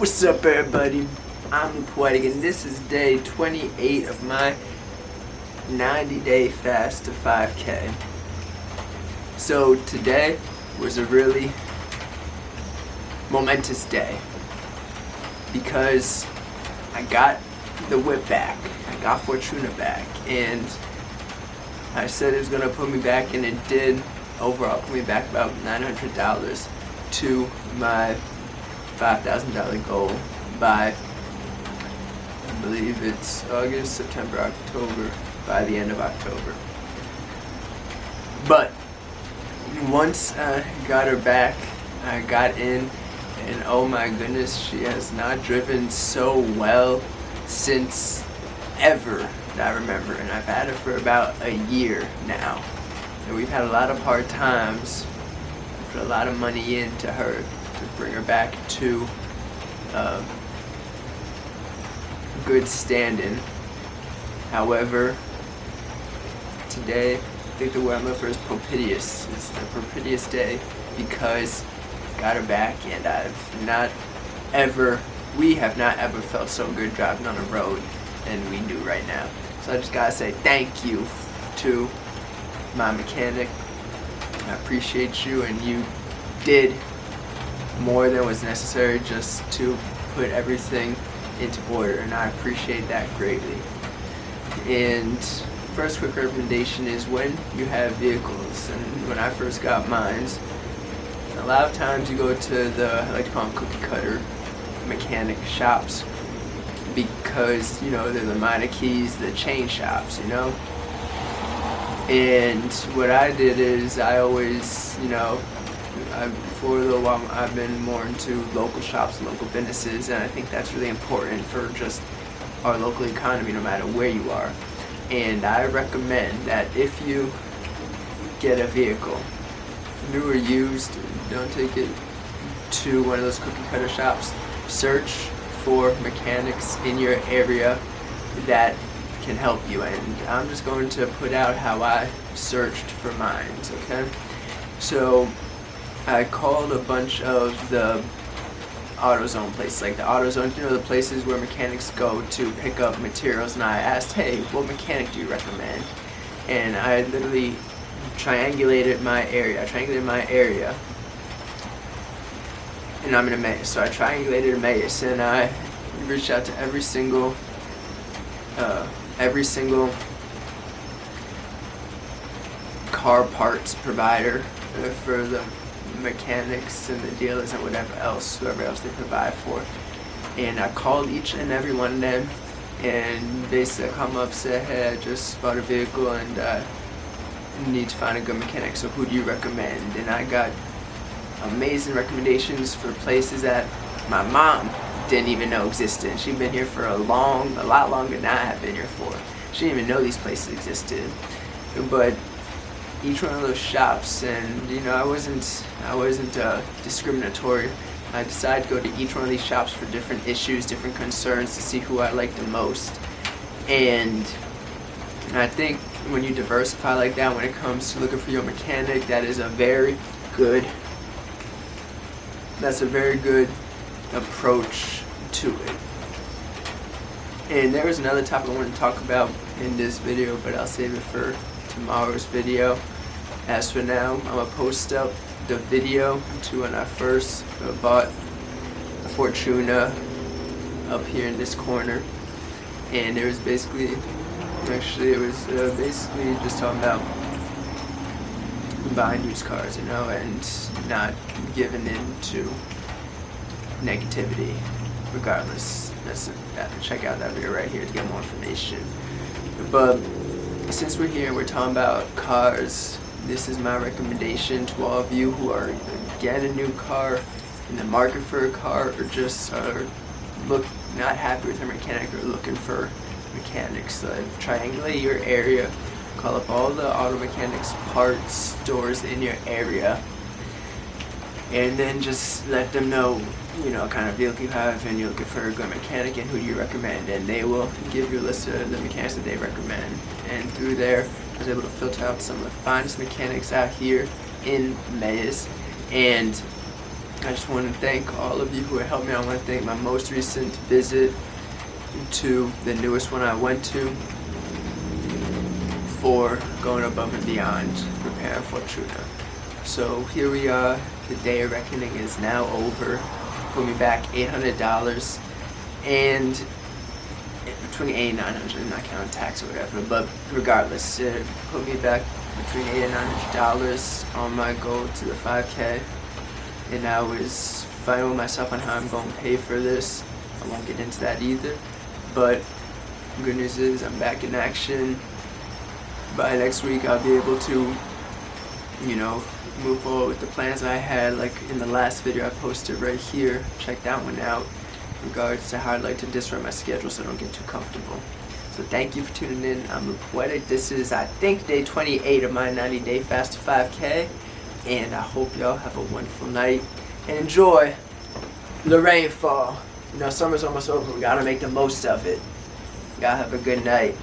What's up, everybody? I'm Lugh Poetek, and this is day 28 of my 90-day fast to 5K. So today was a really momentous day because I got the whip back. I got Fortuna back, and I said it was going to put me back, and it did overall put me back about $900 to my $5,000 goal by, I believe it's August, September, October, by the end of October. But once I got her back, I got in, and oh my goodness, she has not driven so well since ever that I remember, and I've had her for about a year now, and we've had a lot of hard times, put a lot of money into her to bring her back to good standing. However, today, I think the word I'm looking for is propitious. It's a propitious day because I got her back, and we have not ever felt so good driving on the road than we do right now. So I just gotta say thank you to my mechanic. I appreciate you, and you did more than was necessary just to put everything into order, and I appreciate that greatly. And first quick recommendation is when you have vehicles, and when I first got mine, a lot of times you go to the, I like to call them cookie cutter mechanic shops, because you know they're the minor keys, the chain shops, you know. And what I did is I always, you know, for a little while I've been more into local shops and local businesses, and I think that's really important for just our local economy no matter where you are. And I recommend that if you get a vehicle, new or used, don't take it to one of those cookie cutter shops. Search for mechanics in your area that can help you, and I'm just going to put out how I searched for mine, okay? So I called a bunch of the AutoZone places, like the AutoZone, you know, the places where mechanics go to pick up materials, and I asked, hey, what mechanic do you recommend? And I literally triangulated my area. And I'm in Emmaus, so I triangulated Emmaus, and I reached out to every single car parts provider for the mechanics and the dealers and whoever else they provide for. And I called each and every one of them, and basically I come up, said, hey, I just bought a vehicle and need to find a good mechanic, so who do you recommend? And I got amazing recommendations for places that my mom didn't even know existed. She'd been here for a lot longer than I have been here for. She didn't even know these places existed. But each one of those shops, and you know, I wasn't discriminatory. I decided to go to each one of these shops for different issues, different concerns, to see who I liked the most. And I think when you diversify like that, when it comes to looking for your mechanic, that's a very good approach to it. And there was another topic I wanted to talk about in this video, but I'll save it for tomorrow's video. As for now, I'm gonna post up the video to when I first bought a Fortuna up here in this corner, and it was basically just talking about buying used cars, you know, and not giving in to negativity regardless. Check out that video right here to get more information. But since we're here and we're talking about cars, this is my recommendation to all of you who are either getting a new car, in the market for a car, or just are not happy with their mechanic or looking for mechanics. So triangulate your area, call up all the auto mechanics parts stores in your area, and then just let them know, you know, what kind of vehicle you have, and you're looking for a good mechanic, and who do you recommend, and they will give you a list of the mechanics that they recommend. And through there, I was able to filter out some of the finest mechanics out here in Emmaus, and I just want to thank all of you who have helped me. I want to thank my most recent visit to the newest one I went to for going above and beyond preparing for Truna. So here we are. The day of reckoning is now over. Put me back $800, and between $800 and $900, not counting tax or whatever. But regardless, it put me back between $800 and $900 on my goal to the 5K. And I was fighting with myself on how I'm going to pay for this. I won't get into that either. But good news is I'm back in action. By next week, I'll be able to, move forward with the plans I had, like in the last video I posted right here. Check that one out in regards to how I'd like to disrupt my schedule so I don't get too comfortable. So thank you for tuning in. I'm Lugh Poetek. This is, I think, day 28 of my 90-day fast to 5K. And I hope y'all have a wonderful night and enjoy the rainfall. Summer's almost over. We gotta make the most of it. Y'all have a good night.